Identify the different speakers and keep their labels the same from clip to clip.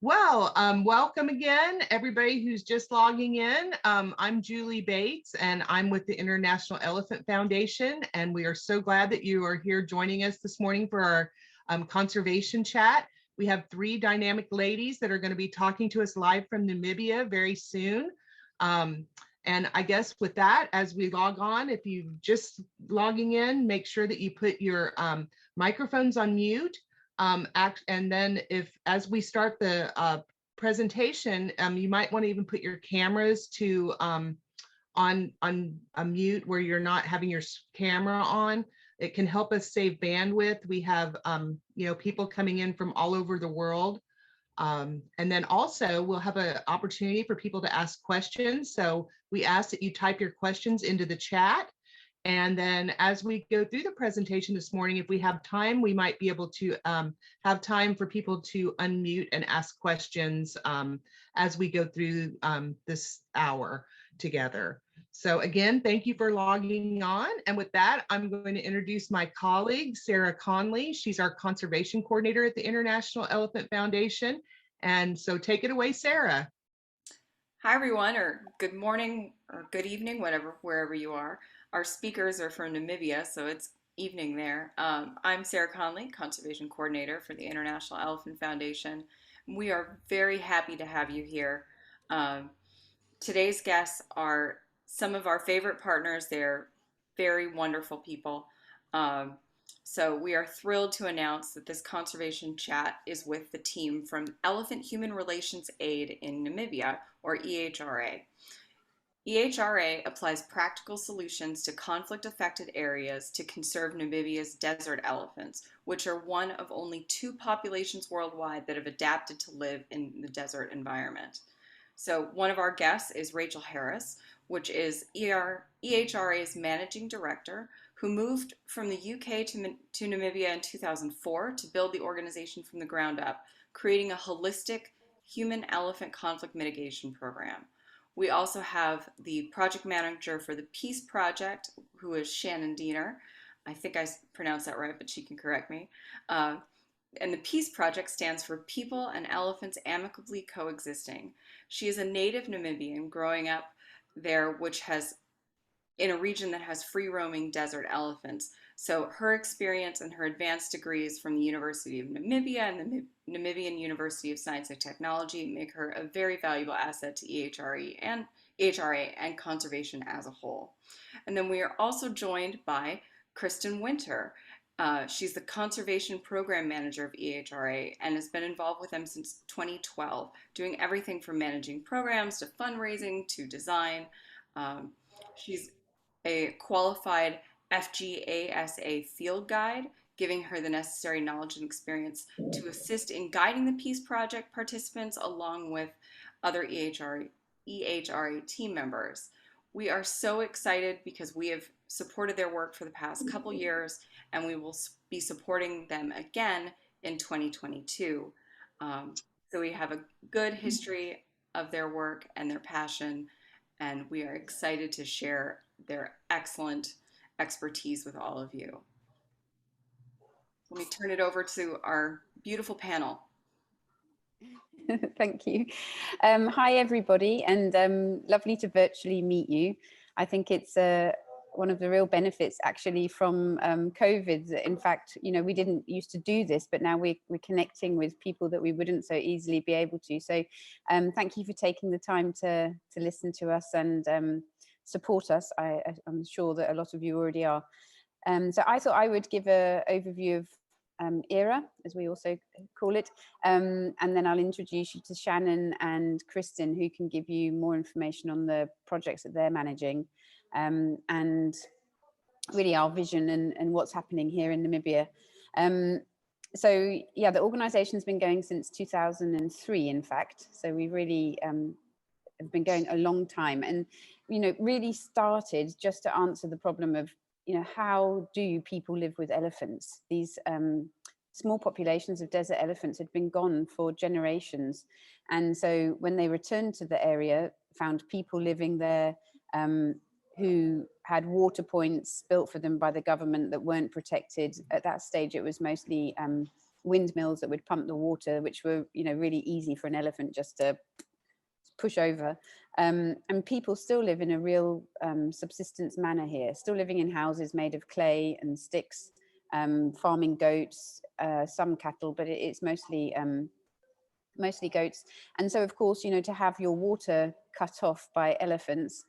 Speaker 1: Welcome again, everybody who's just logging in. I'm Julie Bates, and I'm with the International Elephant Foundation, and we are so glad that you are here joining us this morning for our conservation chat. We have three dynamic ladies that are going to be talking to us live from Namibia very soon. And I guess with that, as we log on, if you just logging in, make sure that you put your microphones on mute. And then as we start the presentation, you might want to even put your cameras to on a mute where you're not having your camera on. It can help us save bandwidth. We have people coming in from all over the world. And then also we'll have an opportunity for people to ask questions. So we ask that you type your questions into the chat. And then as we go through the presentation this morning, if we have time, we might be able to have time for people to unmute and ask questions as we go through this hour together. So again, thank you for logging on. And with that, I'm going to introduce my colleague, Sarah Conley. She's our conservation coordinator at the International Elephant Foundation. And so take it away, Sarah.
Speaker 2: Hi, everyone, or good morning or good evening, wherever you are. Our speakers are from Namibia, so it's evening there. I'm Sarah Conley, Conservation Coordinator for the International Elephant Foundation. We are very happy to have you here. Today's guests are some of our favorite partners. They're very wonderful people. So we are thrilled to announce that this conservation chat is with the team from Elephant Human Relations Aid in Namibia, or EHRA. EHRA applies practical solutions to conflict-affected areas to conserve Namibia's desert elephants, which are one of only 2 populations worldwide that have adapted to live in the desert environment. So one of our guests is Rachel Harris, which is EHRA's managing director, who moved from the UK to Namibia in 2004 to build the organization from the ground up, creating a holistic human-elephant conflict mitigation program. We also have the project manager for the Peace Project, who is Shannon Diener. I think I pronounced that right, but she can correct me. And the Peace Project stands for People and Elephants Amicably Coexisting. She is a native Namibian growing up there, which has in a region that has free-roaming desert elephants. So her experience and her advanced degrees from the University of Namibia and the Namibian University of Science and Technology make her a very valuable asset to EHRA and conservation as a whole. And then we are also joined by Christin Winter. She's the Conservation Program Manager of EHRA and has been involved with them since 2012, doing everything from managing programs to fundraising to design. She's a qualified FGASA Field Guide, giving her the necessary knowledge and experience to assist in guiding the Peace Project participants along with other EHRA team members. We are so excited because we have supported their work for the past couple years, and we will be supporting them again in 2022. So we have a good history of their work and their passion, and we are excited to share their excellent expertise with all of you. Let me turn it over to our beautiful panel.
Speaker 3: Thank you. Hi, everybody, and lovely to virtually meet you. I think it's one of the real benefits actually from COVID. In fact, we didn't used to do this, but now we're connecting with people that we wouldn't so easily be able to. So thank you for taking the time to listen to us and support us. I'm sure that a lot of you already are. So I thought I would give an overview of EHRA, as we also call it, and then I'll introduce you to Shannon and Christin, who can give you more information on the projects that they're managing, and really our vision and what's happening here in Namibia. So yeah, the organization's been going since 2003, in fact, so we really have been going a long time, and really started just to answer the problem of how do people live with elephants? These small populations of desert elephants had been gone for generations, and so when they returned to the area, found people living there who had water points built for them by the government that weren't protected. At that stage, it was mostly windmills that would pump the water, which were, you know, really easy for an elephant just to push over. And people still live in a real subsistence manner here, still living in houses made of clay and sticks, farming goats, some cattle, but it's mostly goats. And so, of course, you know, to have your water cut off by elephants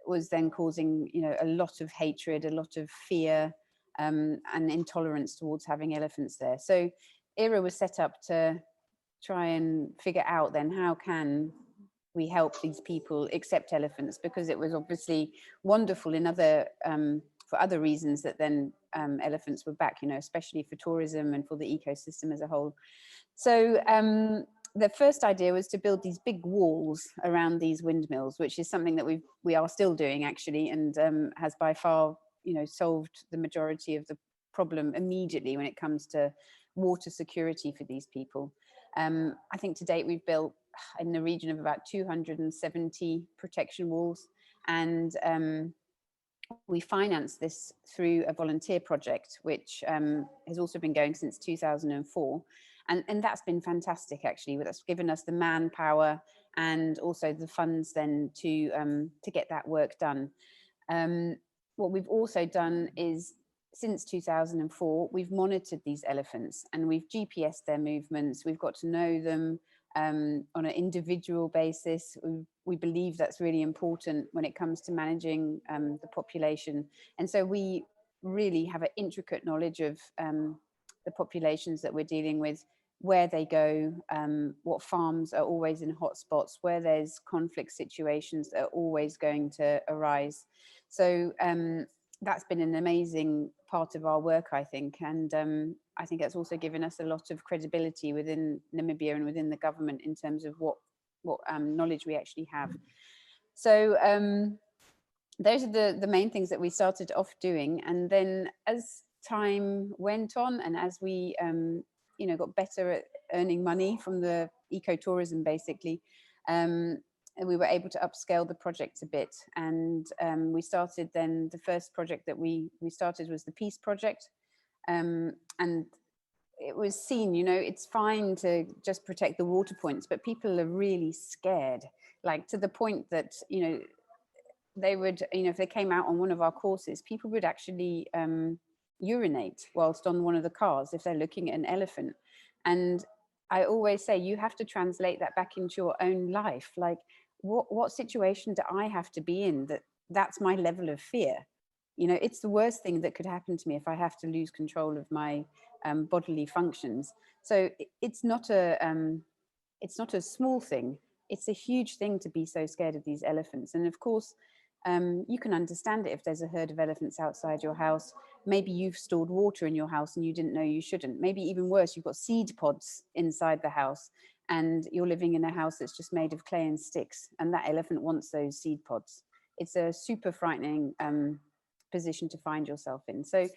Speaker 3: was then causing, you know, a lot of hatred, a lot of fear, and intolerance towards having elephants there. So EHRA was set up to try and figure out then how can we help these people accept elephants, because it was obviously wonderful in other for other reasons that then elephants were back, you know, especially for tourism and for the ecosystem as a whole. So the first idea was to build these big walls around these windmills, which is something that we are still doing actually, and has by far, you know, solved the majority of the problem immediately when it comes to water security for these people. I think to date we've built in the region of about 270 protection walls, and we financed this through a volunteer project, which has also been going since 2004. And that's been fantastic, actually. That's given us the manpower and also the funds then to get that work done. What we've also done is, since 2004, we've monitored these elephants and we've GPSed their movements. We've got to know them on an individual basis. We believe that's really important when it comes to managing the population. And so we really have an intricate knowledge of the populations that we're dealing with, where they go, what farms are always in hotspots, where there's conflict situations that are always going to arise. So that's been an amazing part of our work, I think. And I think that's also given us a lot of credibility within Namibia and within the government in terms of what knowledge we actually have. So those are the main things that we started off doing. And then as time went on and as we you know, got better at earning money from the ecotourism, basically, and we were able to upscale the project a bit. And we started then, the first project that we started was the Peace Project. And it was seen, you know, it's fine to just protect the water points, but people are really scared, like to the point that, you know, they would, you know, if they came out on one of our courses, people would actually urinate whilst on one of the cars if they're looking at an elephant. And I always say, you have to translate that back into your own life. Like, what situation do I have to be in that's my level of fear? You know, it's the worst thing that could happen to me if I have to lose control of my bodily functions. So it's not a small thing. It's a huge thing to be so scared of these elephants. And of course, you can understand it if there's a herd of elephants outside your house. Maybe you've stored water in your house and you didn't know you shouldn't. Maybe even worse, you've got seed pods inside the house and you're living in a house that's just made of clay and sticks, and that elephant wants those seed pods. It's a super frightening position to find yourself in. So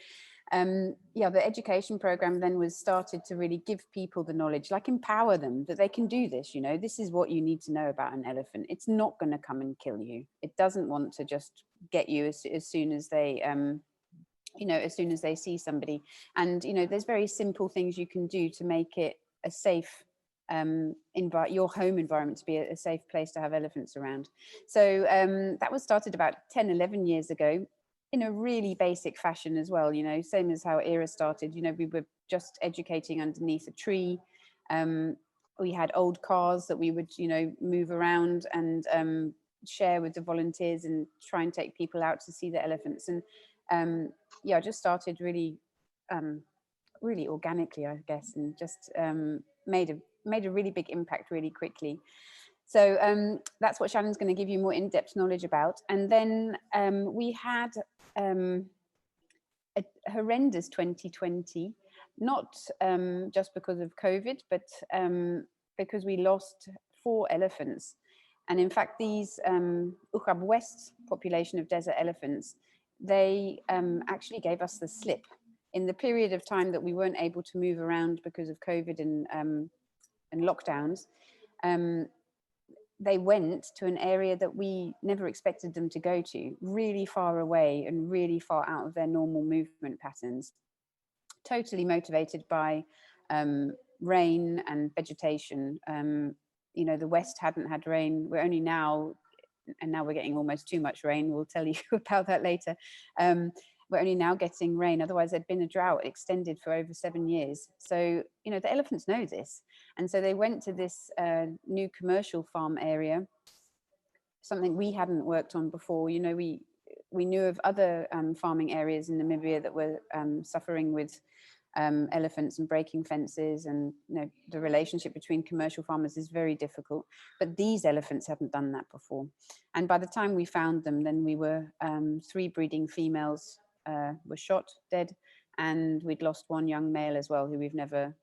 Speaker 3: yeah, the education program then was started to really give people the knowledge, like empower them that they can do this. You know, this is what you need to know about an elephant. It's not going to come and kill you. It doesn't want to just get you as soon as they you know, as soon as they see somebody. And you know, there's very simple things you can do to make it a safe your home environment to be a safe place to have elephants around. So that was started about 10-11 years ago, in a really basic fashion as well, you know, same as how EHRA started. You know, we were just educating underneath a tree. We had old cars that we would, you know, move around and share with the volunteers and try and take people out to see the elephants. And yeah, I just started really, really organically, I guess, and just made a really big impact really quickly. So that's what Shannon's going to give you more in-depth knowledge about. And then we had a horrendous 2020, not just because of COVID, but because we lost 4 elephants. And in fact, these Omungambo West population of desert elephants, they actually gave us the slip. In the period of time that we weren't able to move around because of COVID and lockdowns, they went to an area that we never expected them to go to, really far away and really far out of their normal movement patterns. totally motivated by rain and vegetation. You know, the West hadn't had rain. We're only now, and now we're getting almost too much rain. We'll tell you about that later. We're only now getting rain. Otherwise, there'd been a drought extended for over 7 years. So, you know, the elephants know this. And so they went to this new commercial farm area, something we hadn't worked on before. You know, we knew of other farming areas in Namibia that were suffering with elephants and breaking fences, and you know, the relationship between commercial farmers is very difficult, but these elephants hadn't done that before. And by the time we found them, then we were 3 breeding females were shot dead, and we'd lost 1 young male as well, who we've never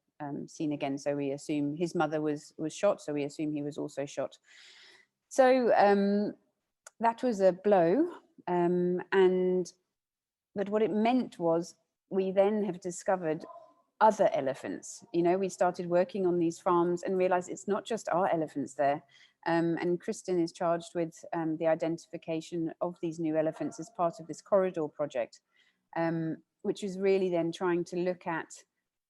Speaker 3: seen again. So we assume his mother was shot, so we assume he was also shot. So that was a blow, but what it meant was we then have discovered other elephants. You know, we started working on these farms and realized it's not just our elephants there. And Christin is charged with the identification of these new elephants as part of this corridor project, which is really then trying to look at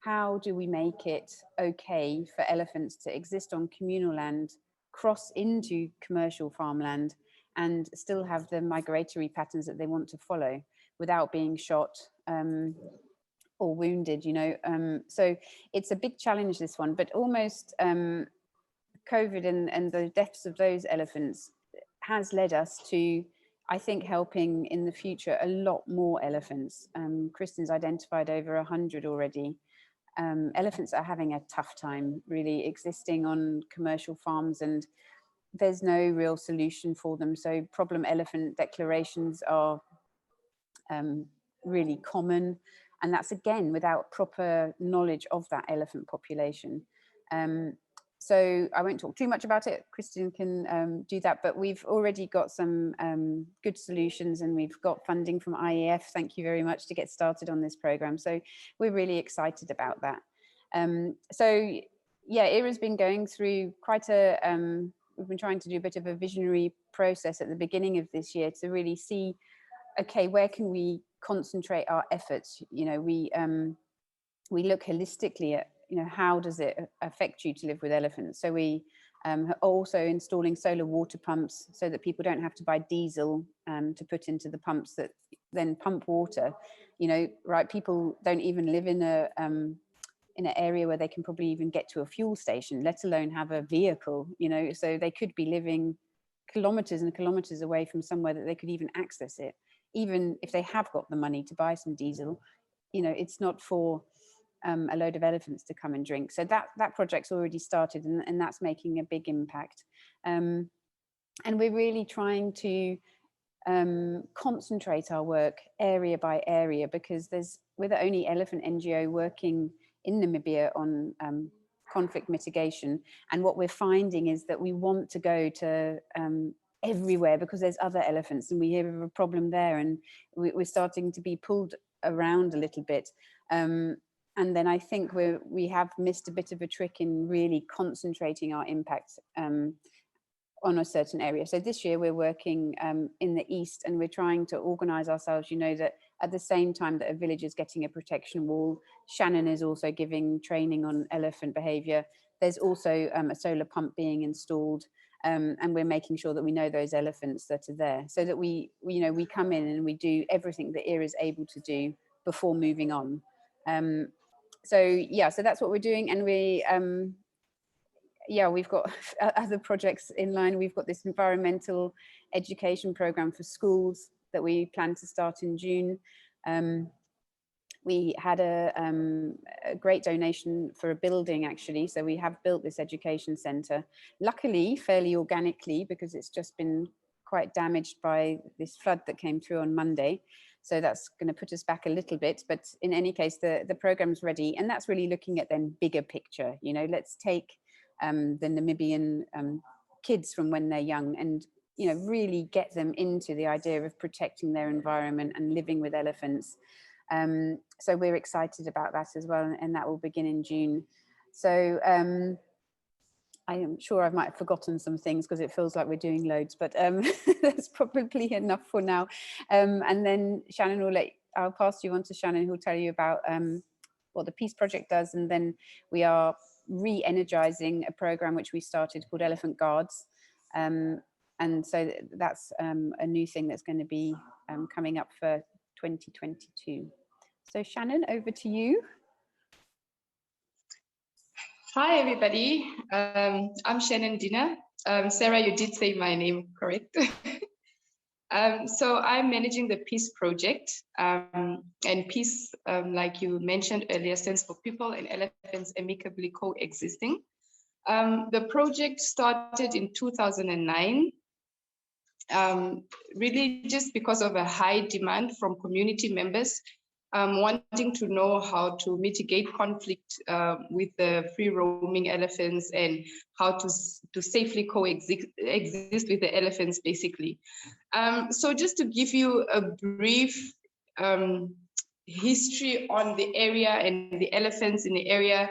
Speaker 3: how do we make it okay for elephants to exist on communal land, cross into commercial farmland, and still have the migratory patterns that they want to follow without being shot or wounded, you know. So it's a big challenge, this one, but almost COVID and the deaths of those elephants has led us to, I think, helping in the future a lot more elephants. Kristin's identified over 100 already. Elephants are having a tough time really existing on commercial farms, and there's no real solution for them. So problem elephant declarations are really common, and that's again without proper knowledge of that elephant population. So I won't talk too much about it. Christin can do that, but we've already got some good solutions, and we've got funding from IEF. Thank you very much, to get started on this program. So we're really excited about that. So yeah, EHRA's been going through quite a, we've been trying to do a bit of a visionary process at the beginning of this year to really see, okay, where can we concentrate our efforts? You know, we look holistically at, you know, how does it affect you to live with elephants? So we are also installing solar water pumps so that people don't have to buy diesel to put into the pumps that then pump water. You know, right? People don't even live in an area where they can probably even get to a fuel station, let alone have a vehicle. You know, so they could be living kilometers and kilometers away from somewhere that they could even access it. Even if they have got the money to buy some diesel, you know, it's not for a load of elephants to come and drink. So that project's already started, and that's making a big impact. And we're really trying to concentrate our work area by area, because we're the only elephant NGO working in Namibia on conflict mitigation. And what we're finding is that we want to go to everywhere, because there's other elephants and we have a problem there, and we're starting to be pulled around a little bit. And then I think we have missed a bit of a trick in really concentrating our impact on a certain area. So this year we're working in the east, and we're trying to organize ourselves, you know, that at the same time that a village is getting a protection wall, Shannon is also giving training on elephant behavior. There's also a solar pump being installed, and we're making sure that we know those elephants that are there, so that we come in and we do everything that EHRA is able to do before moving on. So yeah, so that's what we're doing. And we've got other projects in line. We've got this environmental education program for schools that we plan to start in June. We had a great donation for a building, actually. So we have built this education center, luckily fairly organically, because it's just been quite damaged by this flood that came through on Monday. So that's going to put us back a little bit. But in any case, the program's ready. And that's really looking at then bigger picture. You know, let's take the Namibian kids from when they're young and, you know, really get them into the idea of protecting their environment and living with elephants. So we're excited about that as well. And that will begin in June. So I am sure I might have forgotten some things because it feels like we're doing loads, but that's probably enough for now. And then Shannon I'll pass you on to Shannon, who'll tell you about what the Peace Project does, and then we are re-energizing a program which we started called Elephant Guards. And so that's a new thing that's going to be coming up for 2022. So Shannon, over to you.
Speaker 4: Hi, everybody. I'm Shannon Diener. Sarah, you did say my name correct. So I'm managing the Peace Project. And Peace, like you mentioned earlier, stands for People and Elephants Amicably Coexisting. The project started in 2009, really just because of a high demand from community members wanting to know how to mitigate conflict with the free roaming elephants and how to safely coexist with the elephants, basically. So just to give you a brief history on the area and the elephants in the area.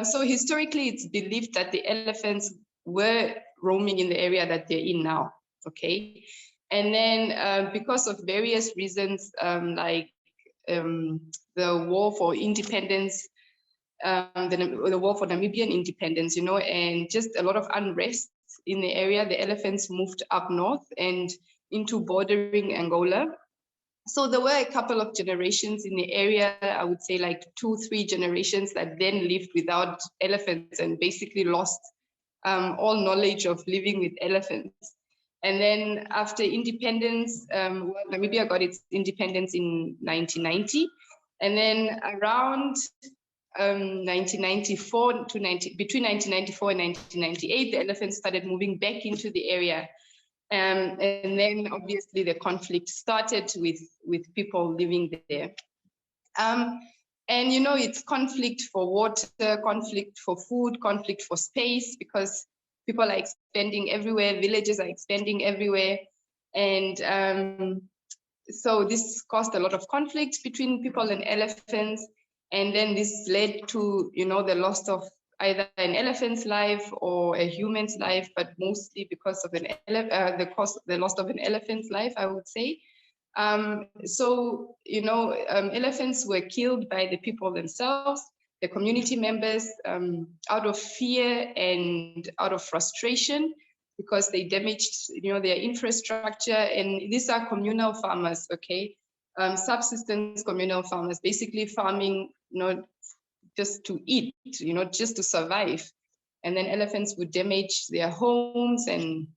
Speaker 4: So historically, it's believed that the elephants were roaming in the area that they're in now, okay? And then because of various reasons, like the war for independence, the war for Namibian independence, you know, and just a lot of unrest in the area, the elephants moved up north and into bordering Angola. So there were a couple of generations in the area, I would say like 2-3 generations that then lived without elephants and basically lost all knowledge of living with elephants. And then after independence, Namibia got its independence in 1990. And then around 1994 to between 1994 and 1998, the elephants started moving back into the area. And then obviously the conflict started with people living there. And you know, it's conflict for water, conflict for food, conflict for space, because people are expanding everywhere, villages are expanding everywhere. And so this caused a lot of conflict between people and elephants. And then this led to, you know, the loss of either an elephant's life or a human's life, but mostly because of the loss of an elephant's life, I would say. So, you know, elephants were killed by the people themselves, the community members, out of fear and out of frustration, because they damaged, you know, their infrastructure. And these are communal farmers, okay? Subsistence communal farmers, basically farming, you know, just to eat, you know, just to survive. And then elephants would damage their homes and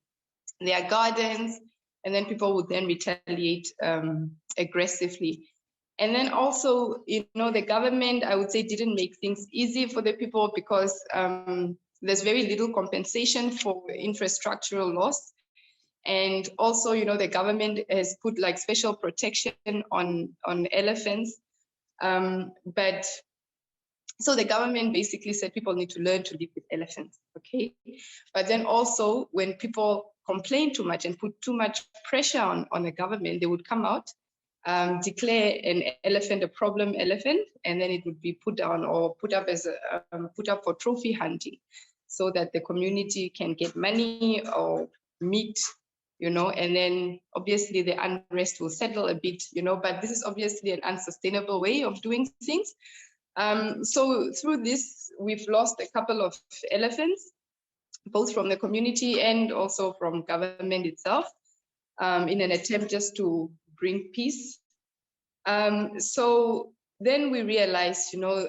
Speaker 4: their gardens, and then people would then retaliate aggressively. And then also, you know, the government, I would say, didn't make things easy for the people, because there's very little compensation for infrastructural loss. And also, you know, the government has put like special protection on elephants. But so the government basically said people need to learn to live with elephants, okay? But then also when people complain too much and put too much pressure on the government, they would come out, declare an elephant a problem elephant, and then it would be put down or put up as put up for trophy hunting, so that the community can get money or meat, you know, and then obviously the unrest will settle a bit, you know, but this is obviously an unsustainable way of doing things. So through this, we've lost a couple of elephants, both from the community and also from government itself, in an attempt just to bring peace. So then we realized, you know,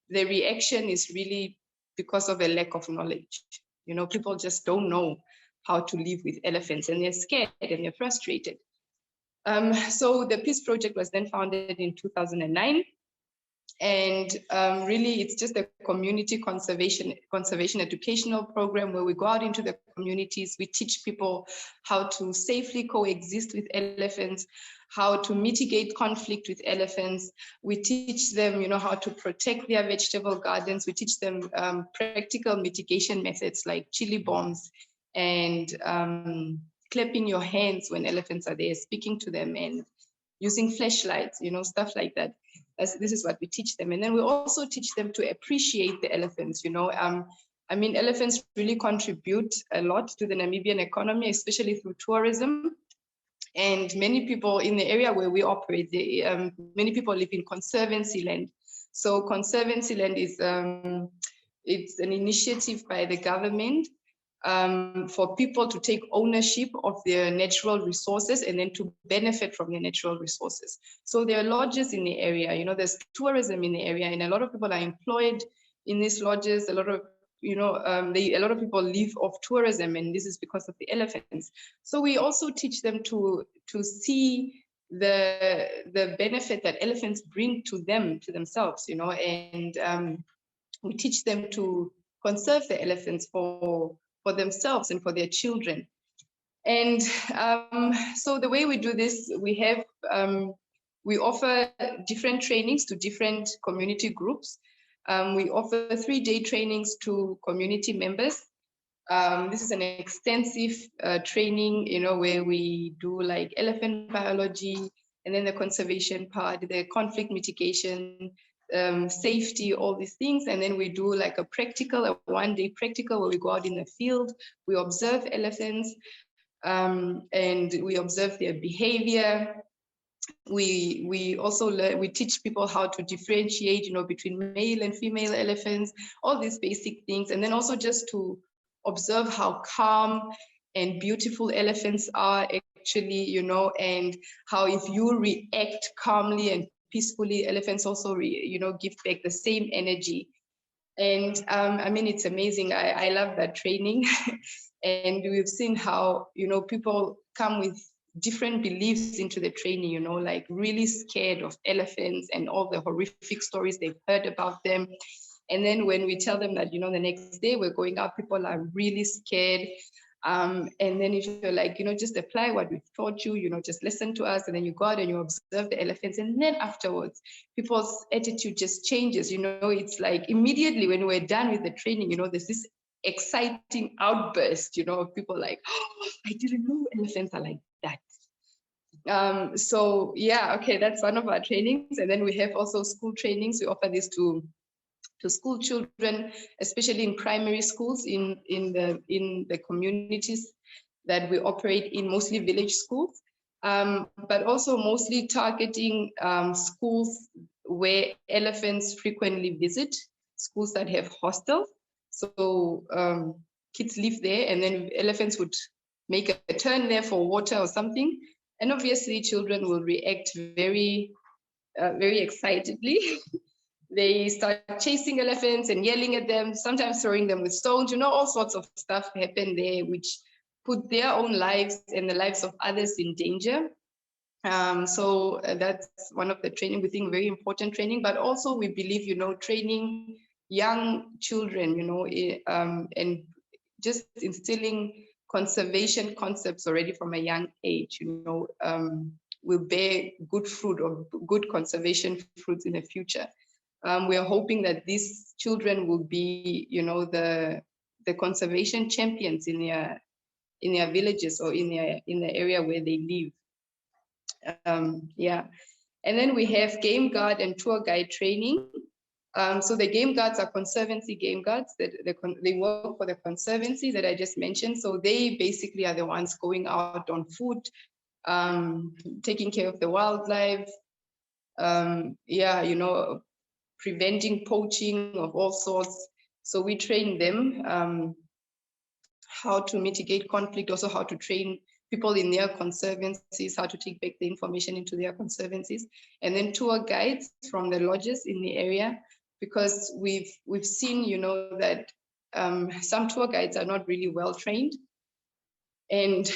Speaker 4: the reaction is really because of a lack of knowledge. You know, people just don't know how to live with elephants, and they're scared and they're frustrated. So the Peace Project was then founded in 2009. And really, it's just a community conservation educational program where we go out into the communities. We teach people how to safely coexist with elephants, how to mitigate conflict with elephants. We teach them, you know, how to protect their vegetable gardens. We teach them practical mitigation methods like chili bombs and clapping your hands when elephants are there, speaking to them, and using flashlights, you know, stuff like that. This is what we teach them. And then we also teach them to appreciate the elephants, you know. I mean, elephants really contribute a lot to the Namibian economy, especially through tourism. And many people in the area where we operate, many people live in conservancy land. So Conservancy Land is it's an initiative by the government for people to take ownership of their natural resources and then to benefit from their natural resources. So there are lodges in the area, you know, there's tourism in the area, and a lot of people are employed in these lodges. A lot of, you know, a lot of people live off tourism, and this is because of the elephants. So we also teach them to see the benefit that elephants bring to themselves, you know, and we teach them to conserve the elephants for themselves and for their children. And so the way we do this, we offer different trainings to different community groups. We offer 3-day trainings to community members. This is an extensive training, you know, where we do like elephant biology, and then the conservation part, the conflict mitigation, safety, all these things. And then we do like a 1-day practical where we go out in the field, we observe elephants, and we observe their behavior. We also we teach people how to differentiate, you know, between male and female elephants, all these basic things. And then also just to observe how calm and beautiful elephants are actually, you know, and how if you react calmly and peacefully, elephants also, you know, give back the same energy. And I mean, it's amazing. I love that training. And we've seen how, you know, people come with different beliefs into the training, you know, like really scared of elephants and all the horrific stories they've heard about them. And then when we tell them that, you know, the next day we're going out, people are really scared. And then if you're like, you know, just apply what we've taught you, you know, just listen to us, and then you go out and you observe the elephants. And then afterwards, people's attitude just changes. You know, it's like immediately when we're done with the training, you know, there's this exciting outburst, you know, of people like, oh, I didn't know elephants are like that. So yeah, okay, that's one of our trainings. And then we have also school trainings. We offer this to school children, especially in primary schools in the communities that we operate in, mostly village schools, but also mostly targeting schools where elephants frequently visit, schools that have hostels. So kids live there, and then elephants would make a turn there for water or something. And obviously children will react very, very excitedly. They start chasing elephants and yelling at them, sometimes throwing them with stones, you know, all sorts of stuff happen there, which put their own lives and the lives of others in danger. So that's one of the training, we think very important training, but also we believe, you know, training young children, you know, and just instilling conservation concepts already from a young age, you know, will bear good fruit or good conservation fruits in the future. We are hoping that these children will be, you know, the conservation champions in their villages or in the area where they live. Yeah, and then we have game guard and tour guide training. So the game guards are conservancy game guards that they work for the conservancy that I just mentioned. So they basically are the ones going out on foot, taking care of the wildlife. Yeah, you know, preventing poaching of all sorts. So we train them how to mitigate conflict, also how to train people in their conservancies, how to take back the information into their conservancies, and then tour guides from the lodges in the area, because we've seen, you know, that some tour guides are not really well trained, and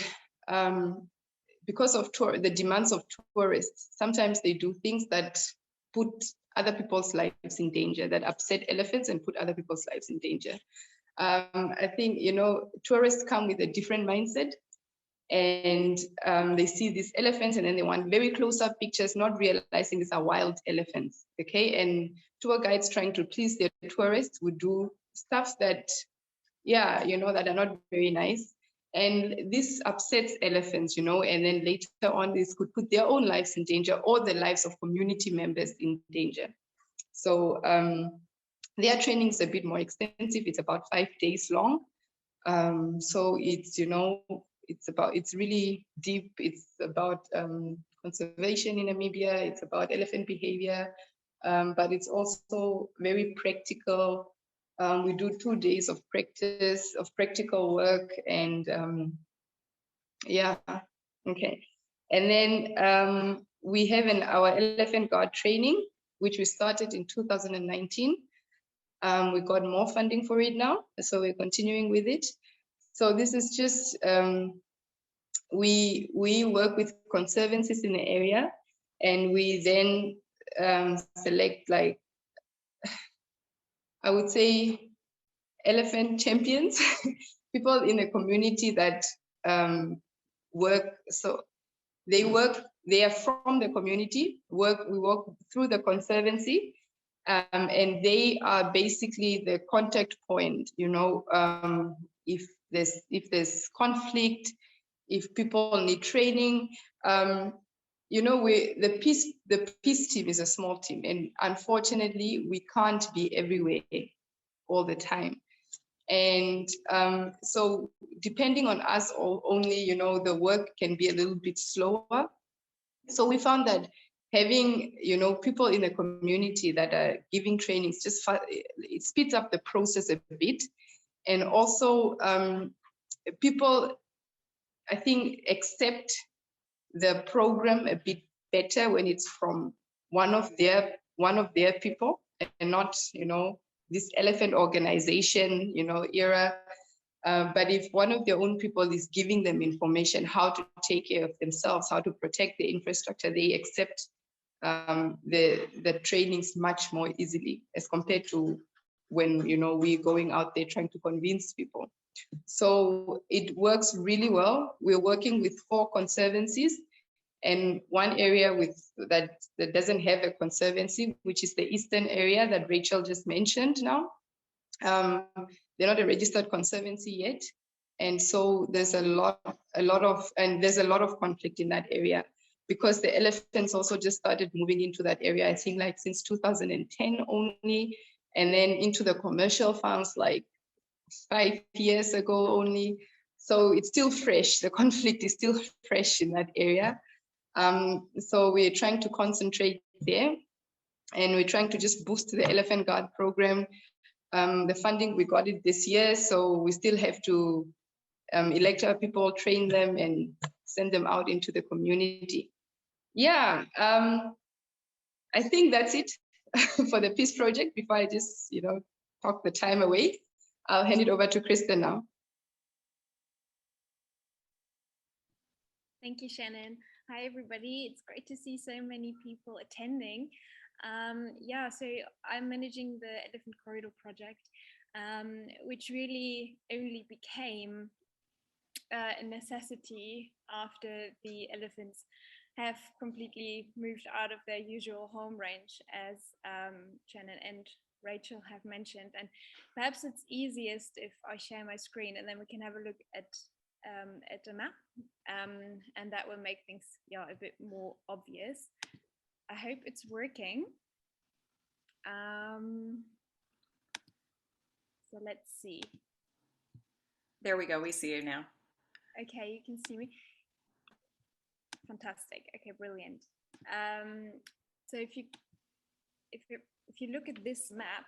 Speaker 4: because of the demands of tourists, sometimes they do things that put other people's lives in danger, that upset elephants and put other people's lives in danger. I think, you know, tourists come with a different mindset, and they see these elephants and then they want very close-up pictures, not realizing these are wild elephants, okay? And tour guides trying to please their tourists would do stuff that, yeah, you know, that are not very nice. And this upsets elephants, you know, and then later on, this could put their own lives in danger or the lives of community members in danger. So their training is a bit more extensive. It's about 5 days long. So it's, you know, it's really deep. It's about conservation in Namibia. It's about elephant behavior. but it's also very practical. We do 2 days of practice, of practical work, and yeah, okay. And then we have our elephant guard training, which we started in 2019. We got more funding for it now, so we're continuing with it. So this is just, we work with conservancies in the area, and we then select, like, I would say, elephant champions, people in the community that work. So they are from the community, we work through the conservancy, and they are basically the contact point, you know, if there's conflict, if people need training, you know, the peace team is a small team, and unfortunately we can't be everywhere all the time. And so depending on us only, you know, the work can be a little bit slower. So we found that having, you know, people in the community that are giving trainings, it speeds up the process a bit. And also people, I think, accept the program a bit better when it's from one of their people, and not, you know, this elephant organization, you know, EHRA. But if one of their own people is giving them information, how to take care of themselves, how to protect the infrastructure, they accept the trainings much more easily as compared to when, you know, we're going out there trying to convince people. So it works really well. We're working with 4 conservancies, and one area that doesn't have a conservancy, which is the eastern area that Rachel just mentioned now. They're not a registered conservancy yet. And so there's a lot of conflict in that area, because the elephants also just started moving into that area, I think, like since 2010 only, and then into the commercial farms like 5 years ago only. So it's still fresh. The conflict is still fresh in that area. So we're trying to concentrate there, and we're trying to just boost the Elephant Guard program. The funding, we got it this year, so we still have to elect our people, train them, and send them out into the community. Yeah, I think that's it for the Peace Project. Before I just, you know, talk the time away, I'll hand it over to Christin now.
Speaker 5: Thank you, Shannon. Hi, everybody. It's great to see so many people attending. Yeah, so I'm managing the Elephant Corridor project, which really became a necessity after the elephants have completely moved out of their usual home range, as Shannon and Rachel have mentioned. And perhaps it's easiest if I share my screen, and then we can have a look at a map, and that will make things, yeah, a bit more obvious. I hope it's working. So let's see.
Speaker 2: There we go. We see you now.
Speaker 5: Okay, you can see me. Fantastic. Okay, brilliant. So if you look at this map,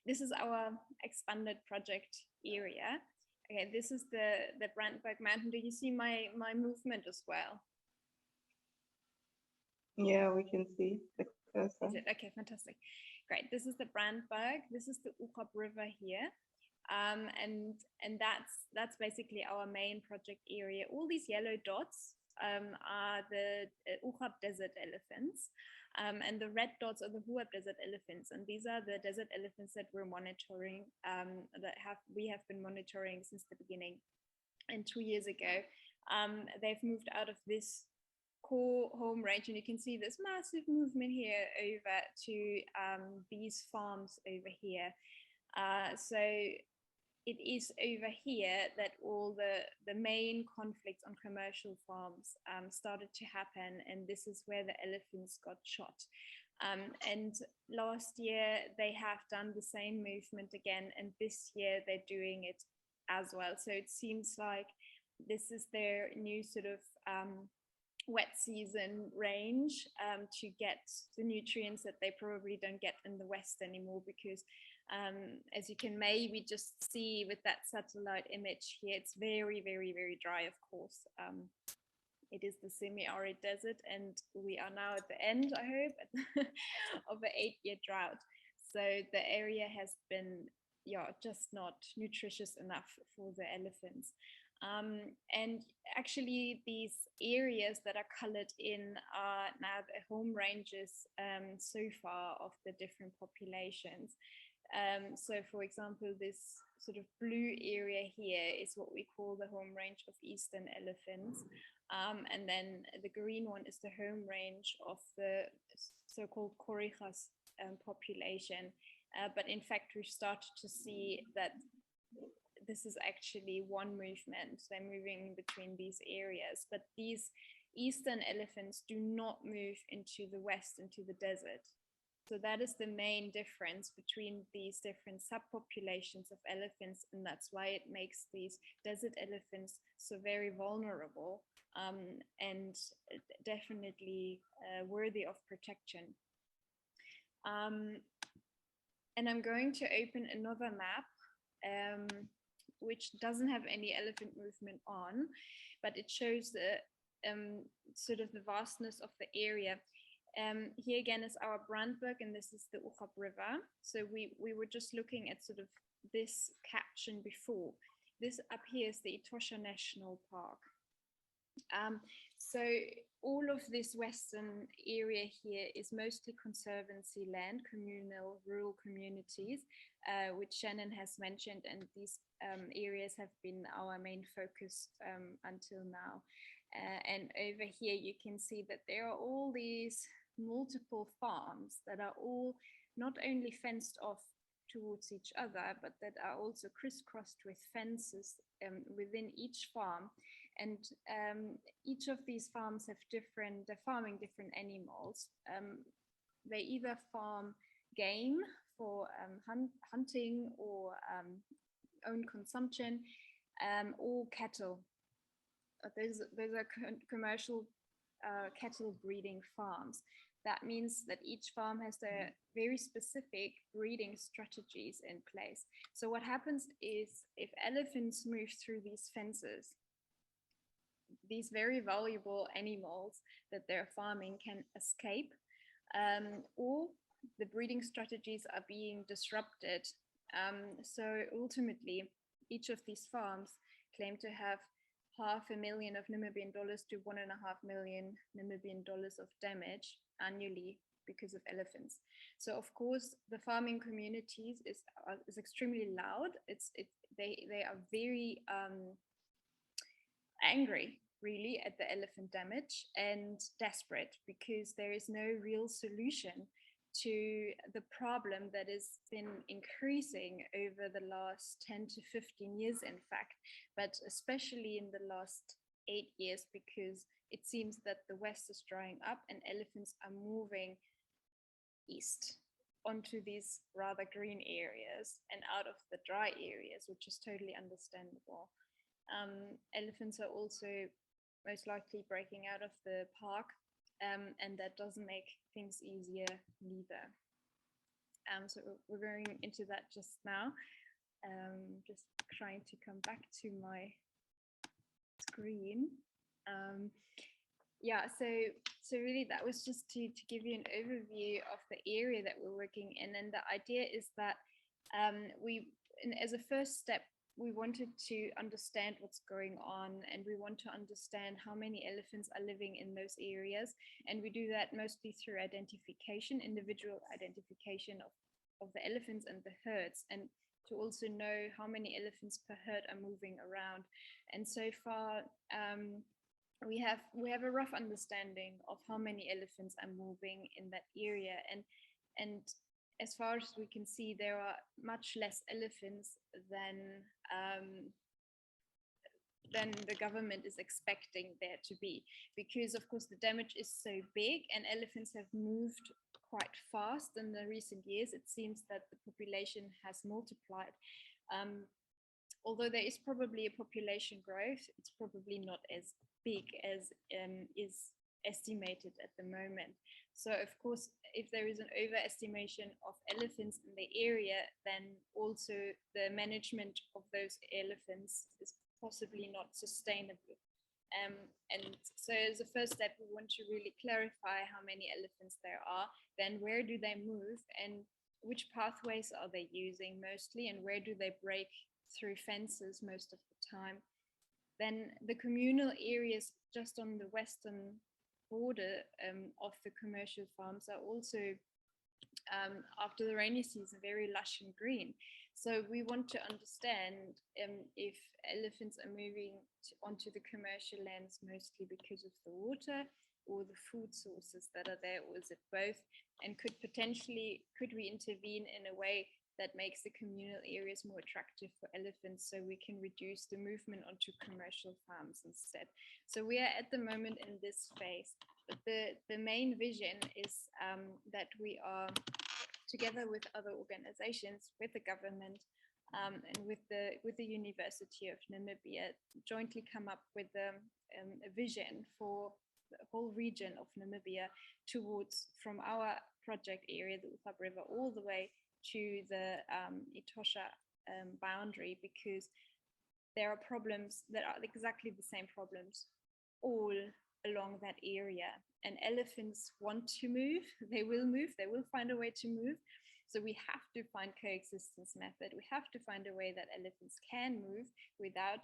Speaker 5: this is our expanded project area. Okay, this is the Brandberg Mountain. Do you see my movement as well?
Speaker 4: Yeah, we can see the cursor.
Speaker 5: Is it? Okay, fantastic. Great. This is the Brandberg. This is the Omungambo River here. And that's basically our main project area. All these yellow dots are the Omungambo desert elephants, and the red dots are the Huab desert elephants. And these are the desert elephants that we're monitoring, we have been monitoring since the beginning. And 2 years ago, they've moved out of this core home range, and you can see this massive movement here over to these farms over here. So it is over here that all the main conflicts on commercial farms started to happen, and this is where the elephants got shot. And last year they have done the same movement again, and this year they're doing it as well. So it seems like this is their new sort of wet season range to get the nutrients that they probably don't get in the West anymore, because as you can maybe just see with that satellite image here, it's very, very, very dry, of course. It is the semi-arid desert, and we are now at the end, I hope, of an 8-year drought. So the area has been, yeah, just not nutritious enough for the elephants. And actually these areas that are colored in are now the home ranges so far of the different populations. So for example, this sort of blue area here is what we call the home range of eastern elephants. And then the green one is the home range of the so-called Korigas population. But in fact, we've started to see that this is actually one movement. They're moving between these areas, but these eastern elephants do not move into the west, into the desert. So that is the main difference between these different subpopulations of elephants, and that's why it makes these desert elephants so very vulnerable and definitely worthy of protection. And I'm going to open another map, which doesn't have any elephant movement on, but it shows the sort of the vastness of the area. Here again is our Brandberg, and this is the Omungambo River. So we were just looking at sort of this caption before. This up here is the Etosha National Park. So all of this western area here is mostly conservancy land, communal, rural communities, which Shannon has mentioned, and these areas have been our main focus until now. And over here you can see that there are all these multiple farms that are all not only fenced off towards each other, but that are also crisscrossed with fences within each farm. And each of these farms have they're farming different animals. They either farm game for hunting or own consumption, or cattle. Those are commercial cattle breeding farms. That means that each farm has their very specific breeding strategies in place. So what happens is, if elephants move through these fences, these very valuable animals that they're farming can escape, or the breeding strategies are being disrupted. So ultimately, each of these farms claim to have $500,000 Namibian dollars to $1.5 million Namibian dollars of damage annually because of elephants. So of course, the farming communities is extremely loud. They are very angry, really, at the elephant damage, and desperate because there is no real solution to the problem that has been increasing over the last 10 to 15 years, in fact, but especially in the last 8 years, because it seems that the West is drying up and elephants are moving east onto these rather green areas and out of the dry areas, which is totally understandable. Elephants are also most likely breaking out of the park, and that doesn't make things easier neither. So we're going into that just now. Just trying to come back to my screen. Yeah, so really that was just to give you an overview of the area that we're working in, and the idea is that as a first step, we wanted to understand what's going on, and we want to understand how many elephants are living in those areas. And we do that mostly through identification, individual identification of the elephants and the herds, and to also know how many elephants per herd are moving around. And so far, we have a rough understanding of how many elephants are moving in that area. And as far as we can see, there are much less elephants than the government is expecting there to be, because of course the damage is so big and elephants have moved quite fast in the recent years. It seems that the population has multiplied. Although there is probably a population growth, it's probably not as big as is estimated at the moment. So of course, if there is an overestimation of elephants in the area, then also the management of those elephants is possibly not sustainable. And so as a first step, we want to really clarify how many elephants there are, then where do they move, and which pathways are they using mostly, and where do they break through fences most of the time. Then the communal areas just on the western border of the commercial farms are also, after the rainy season, very lush and green. So we want to understand if elephants are moving onto the commercial lands mostly because of the water or the food sources that are there, or is it both? And could we intervene in a way that makes the communal areas more attractive for elephants, so we can reduce the movement onto commercial farms instead. So we are at the moment in this phase, but the main vision is that we are together with other organizations, with the government, and with the University of Namibia, jointly come up with a vision for the whole region of Namibia towards, from our project area, the Omungambo River, all the way to the EHRA boundary, because there are problems that are exactly the same problems all along that area. And elephants want to move, they will find a way to move. So we have to find coexistence method. We have to find a way that elephants can move without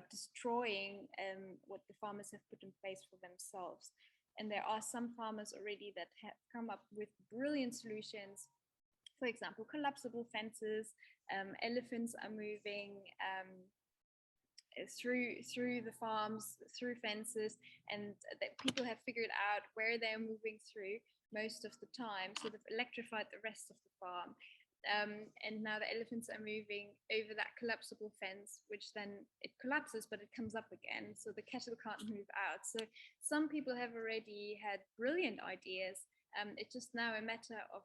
Speaker 5: destroying what the farmers have put in place for themselves. And there are some farmers already that have come up with brilliant solutions. For example, collapsible fences. Elephants are moving through the farms, through fences, and that people have figured out where they're moving through most of the time, sort of electrified the rest of the farm. And now the elephants are moving over that collapsible fence, which then it collapses, but it comes up again. So the cattle can't move out. So some people have already had brilliant ideas. It's just now a matter of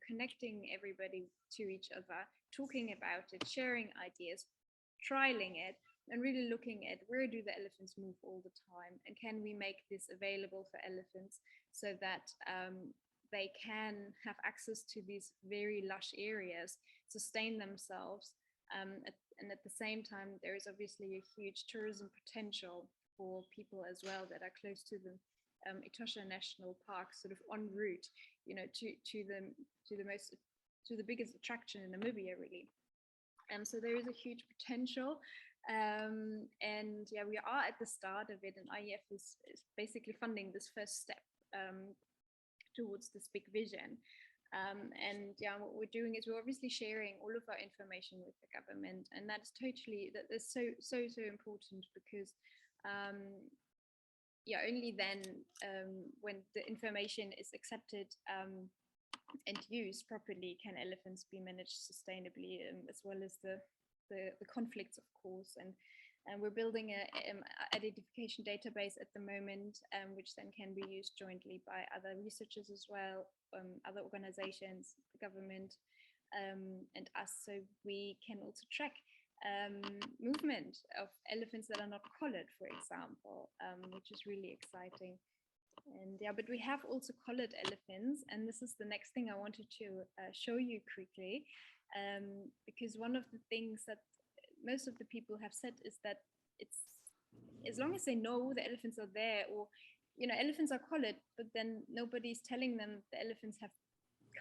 Speaker 5: connecting everybody to each other, talking about it, sharing ideas, trialing it, and really looking at where do the elephants move all the time, and can we make this available for elephants so that they can have access to these very lush areas, sustain themselves, and at the same time, there is obviously a huge tourism potential for people as well that are close to the EHRA National Park, sort of en route, to the biggest attraction in Namibia, really. So there is a huge potential. And yeah, we are at the start of it, and IEF is basically funding this first step towards this big vision. And yeah, what we're doing is we're obviously sharing all of our information with the government, and that's so important, because only then, when the information is accepted and used properly, can elephants be managed sustainably, as well as the conflicts, of course. And we're building an identification database at the moment, which then can be used jointly by other researchers as well, other organizations, the government, and us, so we can also track movement of elephants that are not collared, for example, which is really exciting. And yeah, but we have also collared elephants, and this is the next thing I wanted to show you quickly, because one of the things that most of the people have said is that it's, as long as they know the elephants are there, or elephants are collared, but then nobody's telling them the elephants have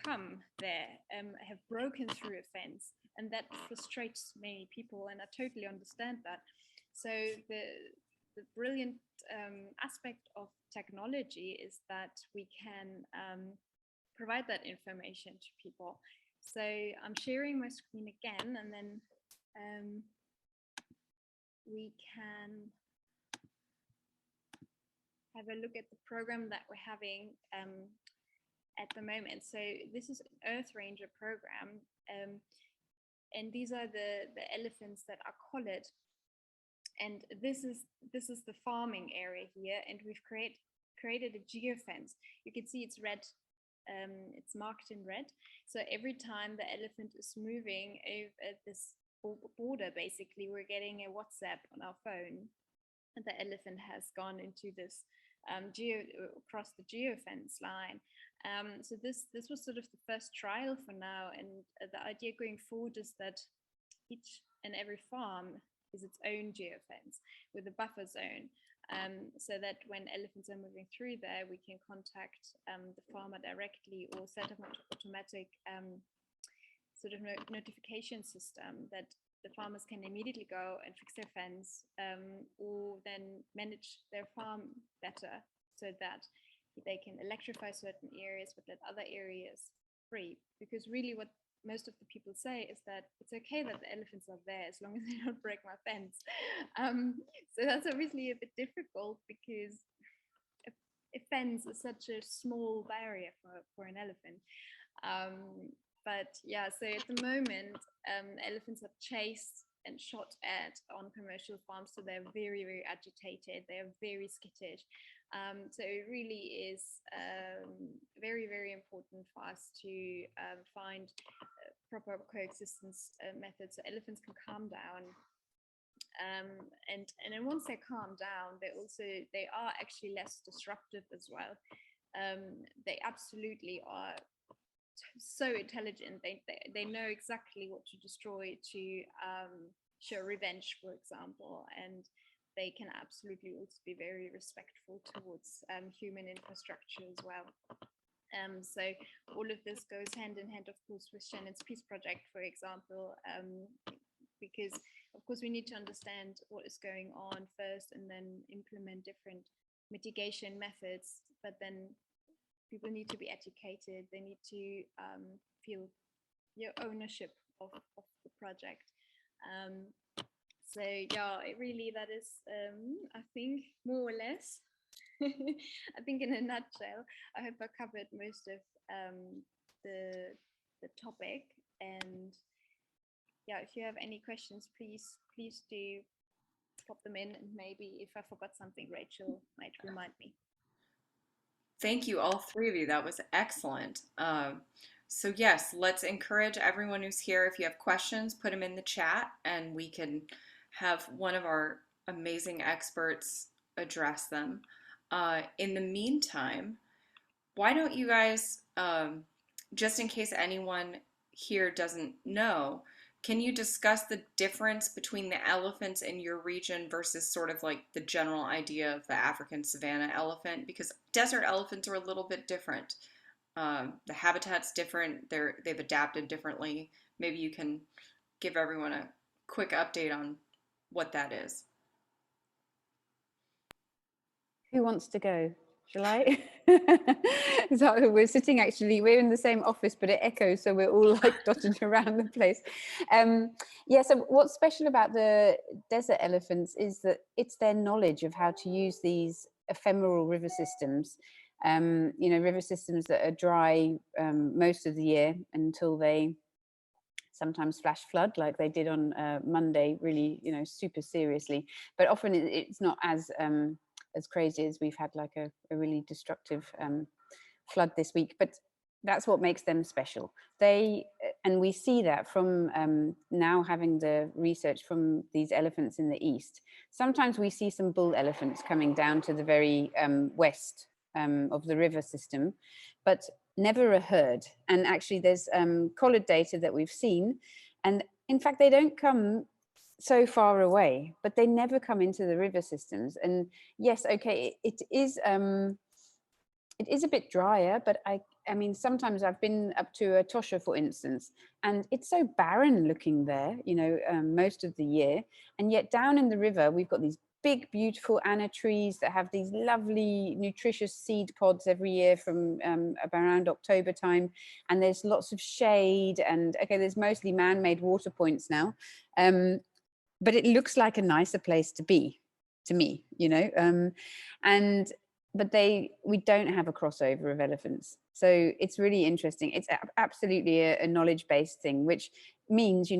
Speaker 5: come there, have broken through a fence, and that frustrates many people, and I totally understand that. So the brilliant aspect of technology is that we can provide that information to people. So I'm sharing my screen again, and then we can have a look at the program that we're having at the moment. So this is an Earth Ranger program, and these are the elephants that are collared. And this is the farming area here, and we've created a geofence. You can see it's red. It's marked in red. So every time the elephant is moving over this border, basically, we're getting a WhatsApp on our phone, the elephant has gone into this across the geofence line. So this was sort of the first trial for now, and the idea going forward is that each and every farm is its own geofence with a buffer zone, so that when elephants are moving through there, we can contact the farmer directly or set up an automatic sort of notification system that the farmers can immediately go and fix their fence, or then manage their farm better so that they can electrify certain areas but let other areas free. Because really what most of the people say is that it's okay that the elephants are there as long as they don't break my fence. So that's obviously a bit difficult because a fence is such a small barrier for an elephant. But yeah, so at the moment, elephants are chased and shot at on commercial farms, so they're very, very agitated. They're very skittish. So it really is very, very important for us to find proper coexistence methods so elephants can calm down. And then once they calm down, they are actually less disruptive as well. They absolutely are so intelligent. They know exactly what to destroy to show revenge, for example, and they can absolutely also be very respectful towards human infrastructure as well. So all of this goes hand in hand, of course, with Shannon's Peace Project, for example, because of course we need to understand what is going on first and then implement different mitigation methods, but then people need to be educated. They need to feel your ownership of the project. So yeah, that is, I think, more or less, I think in a nutshell, I hope I covered most of the topic. And yeah, if you have any questions, please do pop them in, and maybe if I forgot something, Rachel might remind me.
Speaker 2: Thank you, all three of you. That was excellent. So yes, let's encourage everyone who's here. If you have questions, put them in the chat and we can have one of our amazing experts address them. In the meantime, why don't you guys, just in case anyone here doesn't know, can you discuss the difference between the elephants in your region versus sort of like the general idea of the African savanna elephant? Because desert elephants are a little bit different. The habitat's different. They've adapted differently. Maybe you can give everyone a quick update on what that is.
Speaker 3: Who wants to go? Shall I? So we're sitting, actually, we're in the same office, but it echoes, so we're all like dotted around the place. Yeah, so what's special about the desert elephants is that it's their knowledge of how to use these ephemeral river systems, river systems that are dry most of the year until they sometimes flash flood, like they did on Monday, really, super seriously. But often it's not as crazy as we've had like a really destructive flood this week. But that's what makes them special. And we see that from now having the research from these elephants in the east. Sometimes we see some bull elephants coming down to the very west of the river system, but never a herd. And actually there's collared data that we've seen, and in fact they don't come so far away, but they never come into the river systems. And yes, okay, it is a bit drier, but I mean sometimes I've been up to Etosha, for instance, and it's so barren looking there, most of the year, and yet down in the river we've got these big beautiful anna trees that have these lovely nutritious seed pods every year from around October time, and there's lots of shade, and okay, there's mostly man-made water points now, but it looks like a nicer place to be to me, but we don't have a crossover of elephants. So it's really interesting. It's absolutely a knowledge-based thing, which means,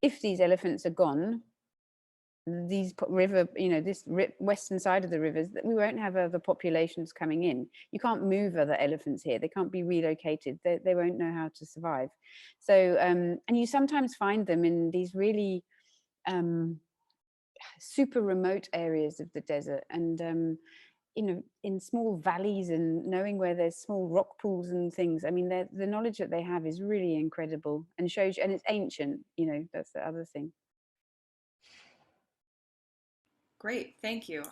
Speaker 3: if these elephants are gone, these river, this western side of the rivers, that we won't have other populations coming in. You can't move other elephants here. They can't be relocated. They won't know how to survive. So, and you sometimes find them in these really super remote areas of the desert, and you know, in small valleys, and knowing where there's small rock pools and things. I mean, the knowledge that they have is really incredible, and shows, and it's ancient, you know, that's the other thing.
Speaker 2: Great, thank you.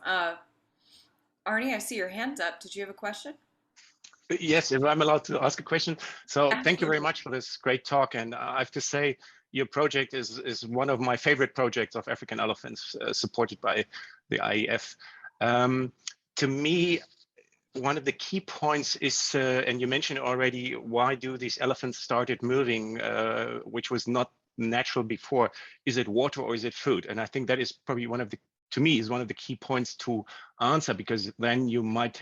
Speaker 2: Arnie, I see your hand up. Did you have a question?
Speaker 6: Yes, if I'm allowed to ask a question. So thank you very
Speaker 2: Absolutely.
Speaker 6: much for this great talk. And I have to say, your project is one of my favorite projects of African elephants, supported by the IEF. To me, one of the key points is, and you mentioned already, why do these elephants started moving, which was not natural before? Is it water or is it food? And I think that is probably one of the, to me, is one of the key points to answer, because then you might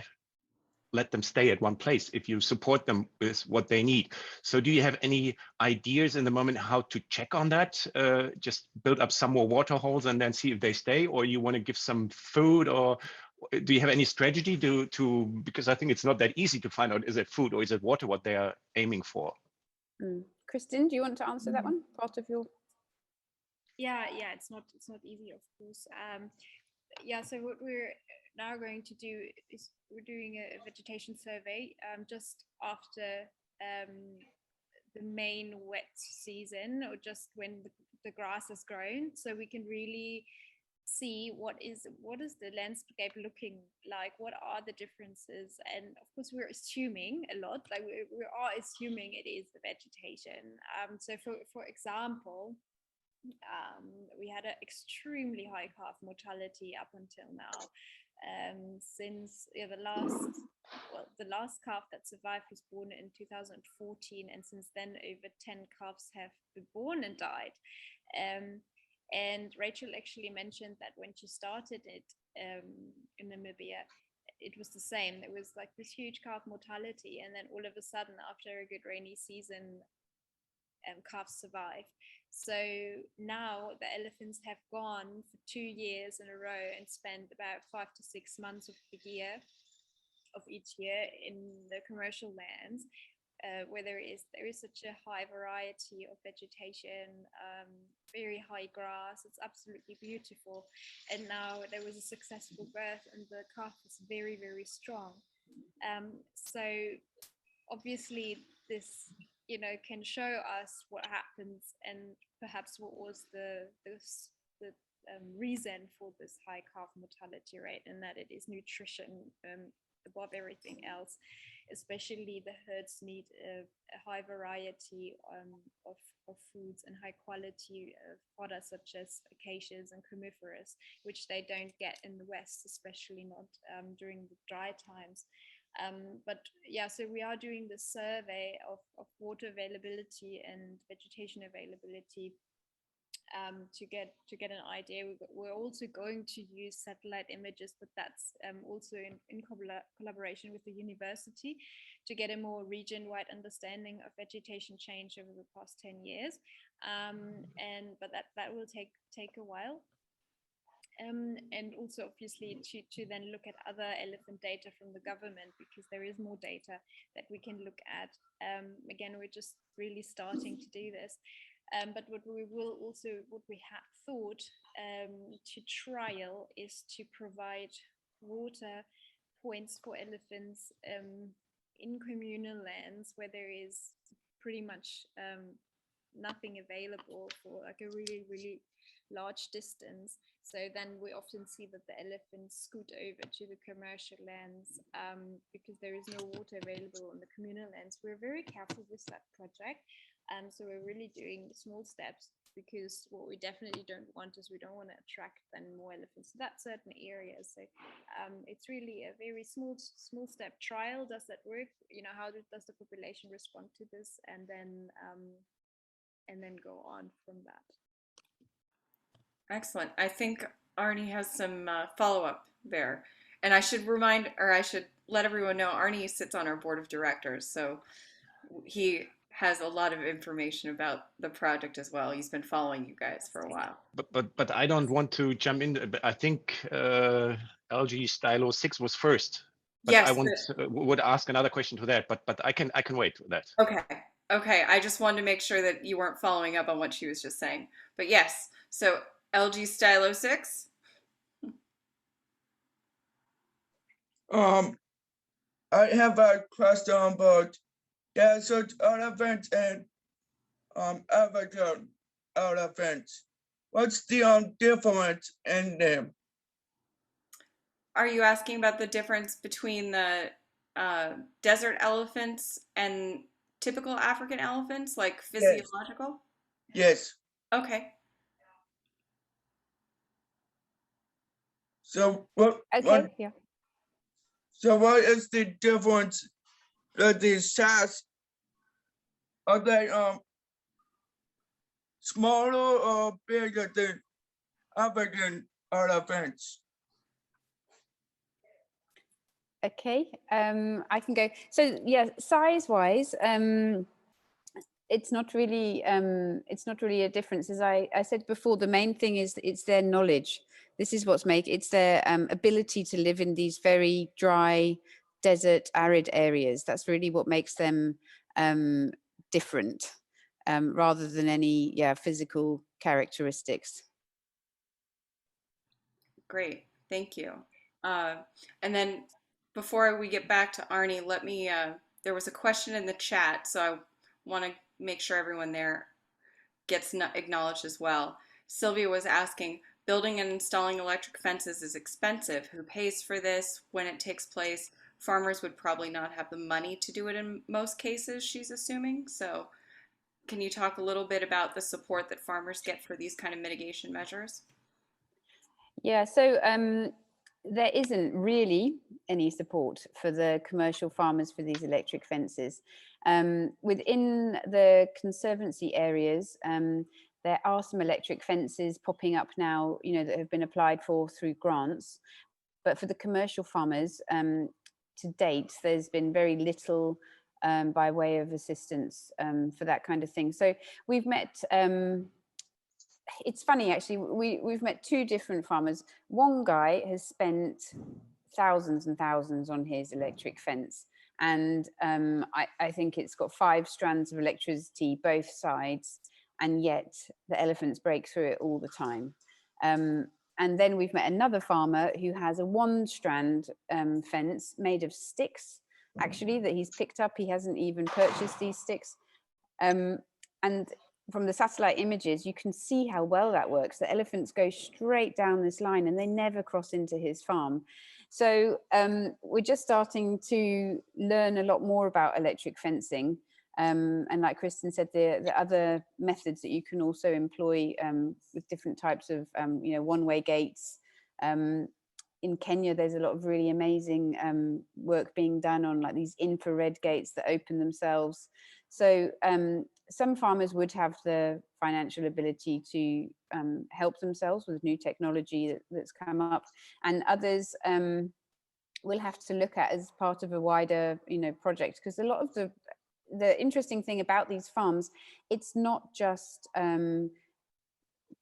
Speaker 6: let them stay at one place if you support them with what they need. So do you have any ideas in the moment how to check on that? Just build up some more water holes and then see if they stay, or you want to give some food, or do you have any strategy to because I think it's not that easy to find out, is it food or is it water what they are aiming for?
Speaker 3: Christin, do you want to answer that one? Part of your...
Speaker 5: Yeah, it's not easy, of course. Yeah, so what we're now going to do is we're doing a vegetation survey just after the main wet season, or just when the grass has grown, so we can really see what is the landscape looking like, what are the differences. And of course we're assuming a lot, like we are assuming it is the vegetation. So for example, we had an extremely high calf mortality up until now. Since the last calf that survived was born in 2014, and since then over 10 calves have been born and died. And Rachel actually mentioned that when she started it in Namibia, it was the same. There was like this huge calf mortality, and then all of a sudden, after a good rainy season, calves survived. So now the elephants have gone for 2 years in a row and spent about 5 to 6 months of the year, of each year, in the commercial lands, where there is such a high variety of vegetation, very high grass. It's absolutely beautiful. And now there was a successful birth, and the calf is very, very strong. So obviously this, you know, can show us what happens, and perhaps what was the reason for this high calf mortality rate, and that it is nutrition above everything else. Especially the herds need a high variety of foods and high quality of products such as acacias and coniferous, which they don't get in the West, especially not during the dry times. But yeah, so we are doing the survey of water availability and vegetation availability to get an idea. We're also going to use satellite images, but that's also in collaboration with the university, to get a more region-wide understanding of vegetation change over the past 10 years. But that will take a while. And also obviously to then look at other elephant data from the government, because there is more data that we can look at. Again, we're just really starting to do this. But what we had thought to trial is to provide water points for elephants in communal lands where there is pretty much nothing available for like a really, really large distance. So then we often see that the elephants scoot over to the commercial lands because there is no water available on the communal lands. We're very careful with that project. So we're really doing small steps, because what we definitely don't want is we don't want to attract then more elephants to that certain area. So it's really a very small step trial. Does that work? You know, how does the population respond to this? And then go on from that.
Speaker 2: Excellent. I think Arnie has some follow-up there. And I should let everyone know, Arnie sits on our board of directors, so he has a lot of information about the project as well. He's been following you guys for a while.
Speaker 6: But I don't want to jump in. But I think LG Stylo 6 was first. But
Speaker 2: yes,
Speaker 6: I would ask another question to that. But I can wait for that.
Speaker 2: Okay. I just wanted to make sure that you weren't following up on what she was just saying. But yes, so LG Stylo 6
Speaker 7: I have a question about desert elephants and African elephants. What's the difference in them?
Speaker 2: Are you asking about the difference between the desert elephants and typical African elephants, like physiological?
Speaker 7: Yes.
Speaker 2: Okay.
Speaker 7: So what?
Speaker 3: Okay, yeah.
Speaker 7: So what is the difference? The size, are they smaller or bigger than African elephants?
Speaker 3: Okay, I can go. So yeah, size-wise, it's not really a difference. As I said before, the main thing is it's their knowledge. This is what's it's their ability to live in these very dry, desert, arid areas. That's really what makes them different, rather than any physical characteristics.
Speaker 2: Great, thank you. And then before we get back to Arnie, let me, there was a question in the chat, so I want to make sure everyone there gets acknowledged as well. Sylvia was asking, building and installing electric fences is expensive. Who pays for this when it takes place? Farmers would probably not have the money to do it in most cases, she's assuming. So can you talk a little bit about the support that farmers get for these kind of mitigation measures?
Speaker 3: Yeah, so there isn't really any support for the commercial farmers for these electric fences. Within the conservancy areas, there are some electric fences popping up now, that have been applied for through grants. But for the commercial farmers, to date, there's been very little by way of assistance for that kind of thing. So we've met, it's funny actually, we've met two different farmers. One guy has spent thousands and thousands on his electric fence, and I think it's got 5 strands of electricity both sides, and yet the elephants break through it all the time. And then we've met another farmer who has a 1-strand fence made of sticks, actually, that he's picked up. He hasn't even purchased these sticks. And from the satellite images, you can see how well that works. The elephants go straight down this line and they never cross into his farm. So we're just starting to learn a lot more about electric fencing. And like Christin said, the other methods that you can also employ with different types of, one-way gates. In Kenya, there's a lot of really amazing work being done on like these infrared gates that open themselves. So some farmers would have the financial ability to help themselves with new technology that's come up, and others will have to look at as part of a wider, project, because a lot of the interesting thing about these farms, it's not just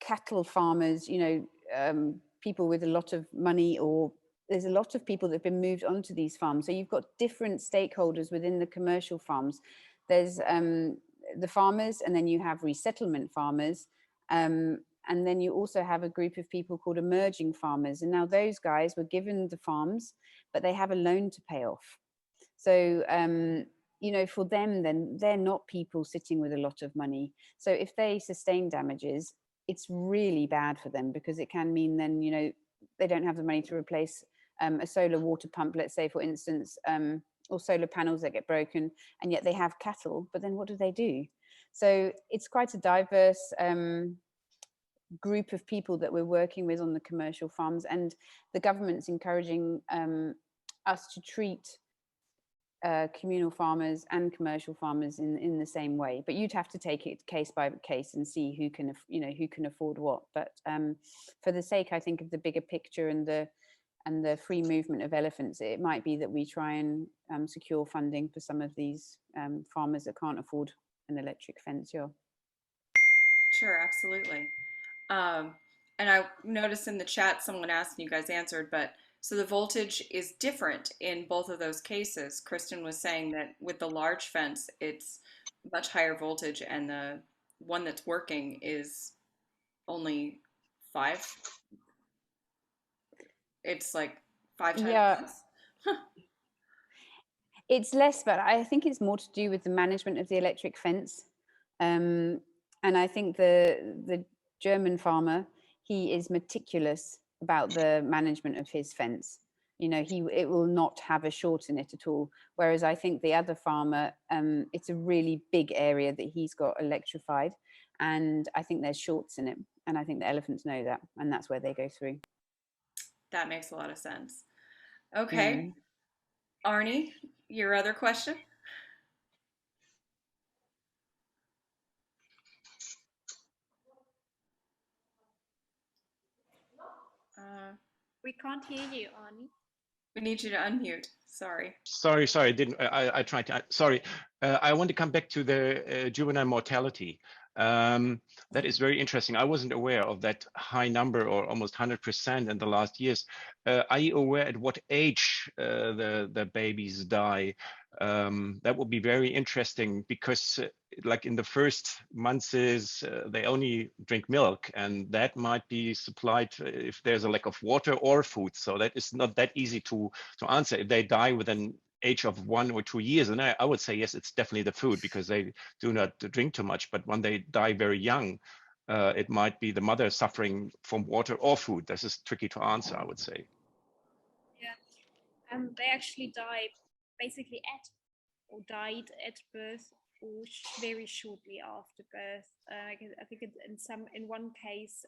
Speaker 3: cattle farmers, people with a lot of money, or there's a lot of people that have been moved onto these farms. So you've got different stakeholders within the commercial farms. There's the farmers, and then you have resettlement farmers, and then you also have a group of people called emerging farmers. And now those guys were given the farms, but they have a loan to pay off. So for them, then they're not people sitting with a lot of money. So if they sustain damages, it's really bad for them, because it can mean then, they don't have the money to replace a solar water pump, let's say, for instance, or solar panels that get broken, and yet they have cattle, but then what do? So it's quite a diverse group of people that we're working with on the commercial farms, and the government's encouraging us to treat communal farmers and commercial farmers in the same way, but you'd have to take it case by case and see who can afford what. But for the sake, I think, of the bigger picture and the free movement of elephants, it might be that we try and secure funding for some of these farmers that can't afford an electric fence. Yeah.
Speaker 2: Sure, absolutely. And I noticed in the chat someone asked and you guys answered, but so the voltage is different in both of those cases. Kristen was saying that with the large fence, it's much higher voltage, and the one that's working is only 5. It's like 5 times less.
Speaker 3: It's less, but I think it's more to do with the management of the electric fence. And I think the German farmer, he is meticulous about the management of his fence. You know, it will not have a short in it at all. Whereas I think the other farmer, it's a really big area that he's got electrified, and I think there's shorts in it. And I think the elephants know that, and that's where they go through.
Speaker 2: That makes a lot of sense. Okay. Arnie, your other question?
Speaker 5: We can't hear you, Arnie.
Speaker 2: We need you to unmute. Sorry.
Speaker 6: Sorry, I didn't. I tried to. Sorry, I want to come back to the juvenile mortality. That is very interesting. I wasn't aware of that high number, or almost 100% in the last years. Are you aware at what age the babies die? That would be very interesting, because like in the first months they only drink milk, and that might be supplied if there's a lack of water or food. So that is not that easy to answer. If they die within age of 1 or 2 years, and I would say yes, it's definitely the food, because they do not drink too much. But when they die very young, it might be the mother suffering from water or food. This is tricky to answer, I would say.
Speaker 5: Yeah, they actually died at birth, or very shortly after birth. I think in one case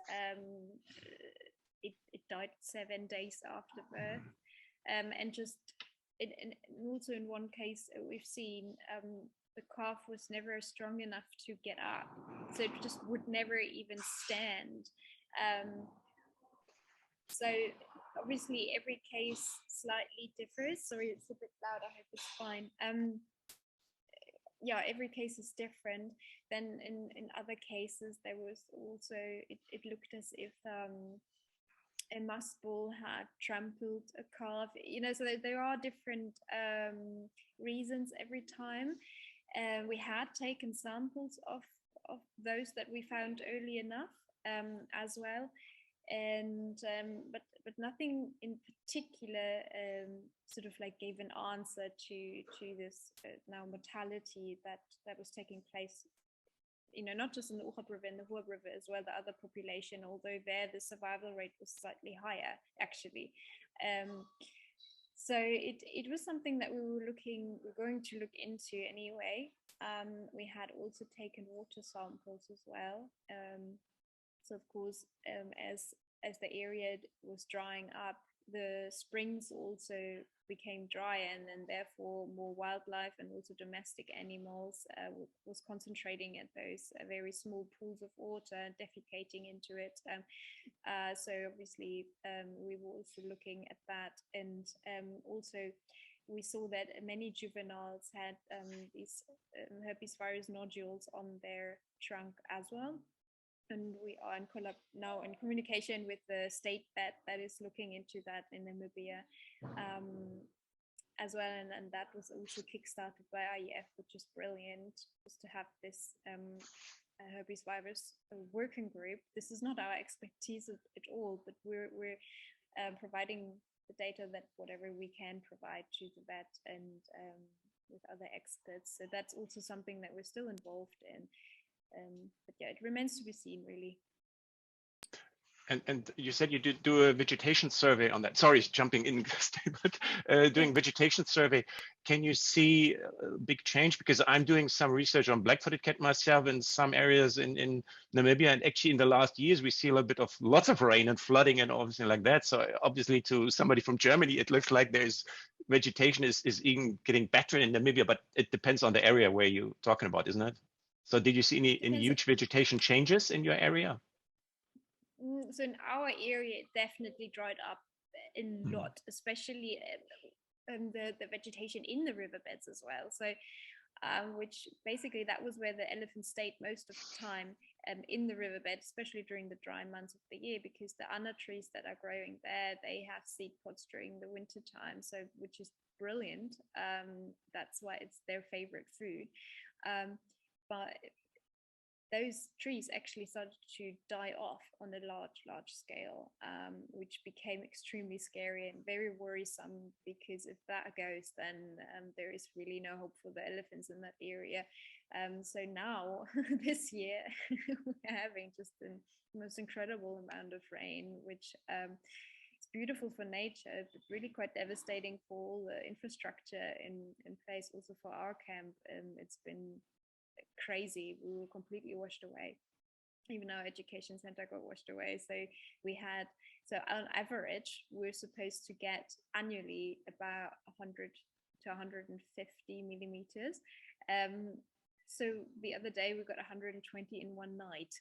Speaker 5: it died 7 days after birth, and also in one case we've seen the calf was never strong enough to get up, so it just would never even stand. So obviously every case slightly differs. Sorry, it's a bit loud. I hope it's fine. Yeah, every case is different. Then in other cases, there was also, it looked as if a musk bull had trampled a calf, you know, so there are different reasons every time. We had taken samples of those that we found early enough as well. And but nothing in particular sort of like gave an answer to this now mortality that was taking place, you know, not just in the Omungambo River, in the Hoorn River as well, the other population, although there the survival rate was slightly higher actually. So it was something that we're going to look into anyway. We had also taken water samples as well. So of course, as the area was drying up, the springs also became drier, and then therefore more wildlife and also domestic animals was concentrating at those very small pools of water, defecating into it. So obviously we were also looking at that, and also we saw that many juveniles had these herpes virus nodules on their trunk as well. And we are now in communication with the state that is looking into that in Namibia as well. And that was also kickstarted by IEF, which is brilliant, just to have this herpes virus working group. This is not our expertise at all, but we're providing the data that whatever we can provide to the vet and with other experts. So that's also something that we're still involved in. But yeah, it remains to be seen, really.
Speaker 6: And you said you did do a vegetation survey on that. Sorry, jumping in, but doing vegetation survey, can you see a big change? Because I'm doing some research on black-footed cat myself in some areas in Namibia, and actually in the last years we see a little bit of lots of rain and flooding and everything like that. So obviously to somebody from Germany, it looks like there's vegetation is even getting better in Namibia, but it depends on the area where you're talking about, isn't it? So did you see any huge vegetation changes in your area?
Speaker 5: So in our area, it definitely dried up a lot, especially the vegetation in the riverbeds as well. So, which basically that was where the elephants stayed most of the time in the riverbed, especially during the dry months of the year, because the ana trees that are growing there, they have seed pods during the winter time. So, which is brilliant. That's why it's their favorite food. But those trees actually started to die off on a large scale, which became extremely scary and very worrisome, because if that goes, then there is really no hope for the elephants in that area. So now this year we're having just the most incredible amount of rain, which it's beautiful for nature, but really quite devastating for all the infrastructure in place, also for our camp. It's been crazy. We were completely washed away. Even our education center got washed away. So on average, we're supposed to get annually about 100 to 150 millimeters. So the other day we got 120 in one night.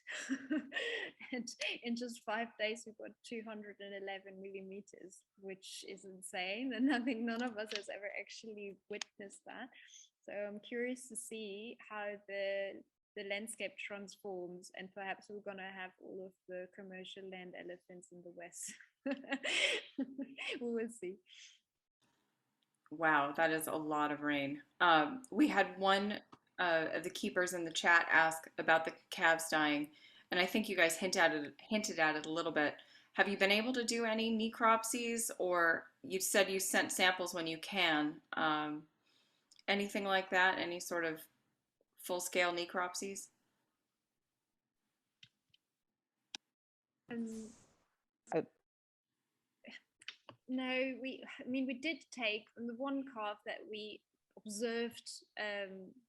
Speaker 5: And in just 5 days we got 211 millimeters, which is insane. And I think none of us has ever actually witnessed that. So I'm curious to see how the landscape transforms, and perhaps we're going to have all of the commercial land elephants in the west. We will see.
Speaker 2: Wow, that is a lot of rain. We had one of the keepers in the chat ask about the calves dying, and I think you guys hinted at it a little bit. Have you been able to do any necropsies, or you said you sent samples when you can? Anything like that? Any sort of full-scale necropsies?
Speaker 5: No, we did take the one calf that we observed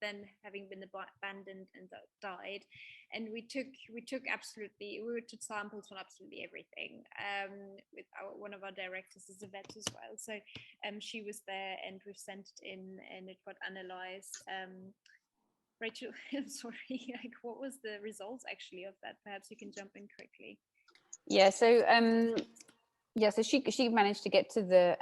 Speaker 5: then having been abandoned and died, and we took samples from absolutely everything. With one of our directors is a vet as well, so she was there, and we've sent it in and it got analyzed. Rachel, I'm sorry, like, what was the results actually of that? Perhaps you can jump in quickly.
Speaker 3: Yeah, so so she managed to get to the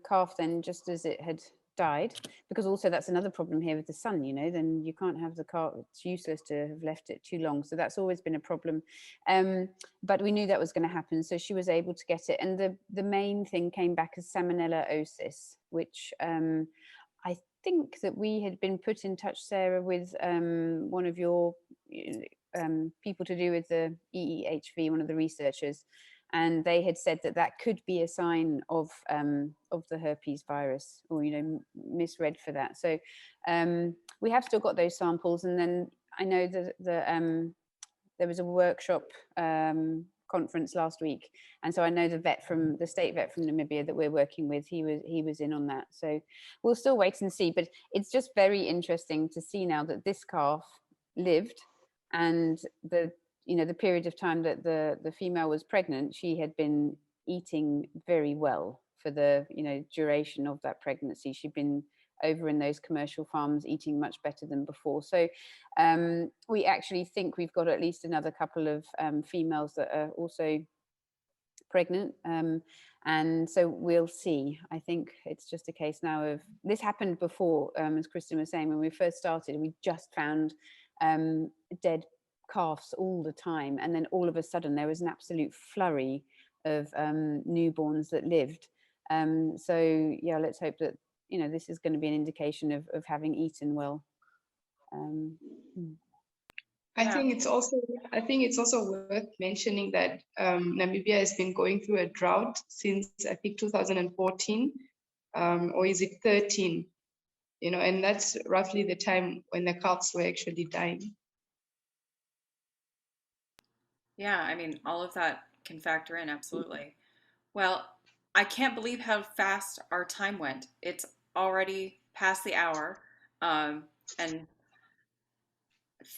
Speaker 3: calf then just as it had died, because also that's another problem here with the sun, you know, then you can't have the calf, it's useless to have left it too long, so that's always been a problem. But we knew that was going to happen, so she was able to get it, and the main thing came back as Salmonella osis, which I think that we had been put in touch, Sarah, with one of your people to do with the EHV, one of the researchers, and they had said that that could be a sign of the herpes virus, or, you know, misread for that. So we have still got those samples, and then I know that there was a workshop conference last week, and so I know the state vet from Namibia that we're working with, he was in on that. So we'll still wait and see, but it's just very interesting to see now that this calf lived, and the period of time that the female was pregnant, she had been eating very well for the duration of that pregnancy. She'd been over in those commercial farms eating much better than before. So we actually think we've got at least another couple of females that are also pregnant, and so we'll see. I think it's just a case now of, this happened before, as Christin was saying, when we first started, we just found dead calves all the time, and then all of a sudden there was an absolute flurry of newborns that lived. So yeah, let's hope that this is going to be an indication of having eaten well.
Speaker 4: I think it's also worth mentioning that Namibia has been going through a drought since, I think, 2014, or is it 13? And that's roughly the time when the calves were actually dying.
Speaker 2: Yeah, I mean, all of that can factor in, absolutely. Well, I can't believe how fast our time went. It's already past the hour. And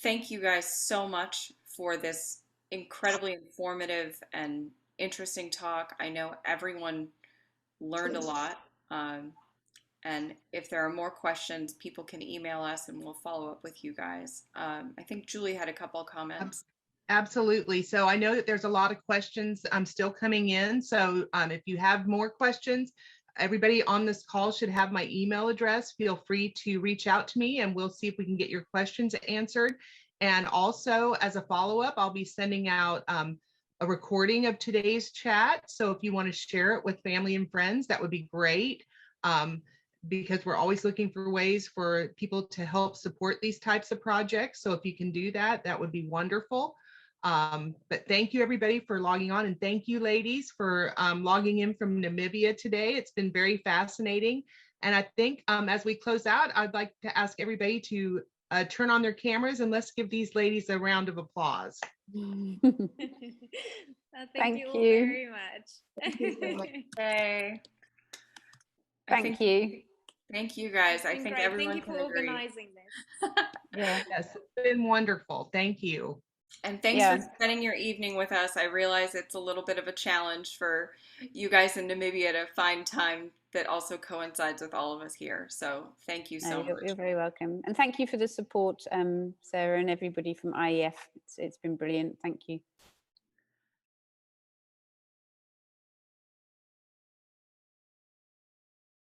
Speaker 2: thank you guys so much for this incredibly informative and interesting talk. I know everyone learned a lot. And if there are more questions, people can email us and we'll follow up with you guys. I think Julie had a couple of comments.
Speaker 1: Absolutely. So I know that there's a lot of questions still coming in. So if you have more questions, everybody on this call should have my email address. Feel free to reach out to me and we'll see if we can get your questions answered. And also, as a follow-up, I'll be sending out a recording of today's chat. So if you want to share it with family and friends, that would be great. because we're always looking for ways for people to help support these types of projects. So if you can do that, that would be wonderful. But thank you everybody for logging on, and thank you ladies for logging in from Namibia today. It's been very fascinating. And I think as we close out, I'd like to ask everybody to turn on their cameras, and let's give these ladies a round of applause.
Speaker 5: Thank you all very much.
Speaker 2: Yay.
Speaker 3: Thank you.
Speaker 2: Thank you guys. I think
Speaker 5: great.
Speaker 2: everyone
Speaker 5: Thank you
Speaker 2: can
Speaker 5: for
Speaker 2: agree.
Speaker 5: organizing this.
Speaker 3: Yeah.
Speaker 1: Yes, it's been wonderful. Thank you.
Speaker 2: And thanks for spending your evening with us. I realize it's a little bit of a challenge for you guys in Namibia to find time that also coincides with all of us here. So thank you so much.
Speaker 3: You're very welcome. And thank you for the support, Sarah, and everybody from IEF. It's been brilliant. Thank you.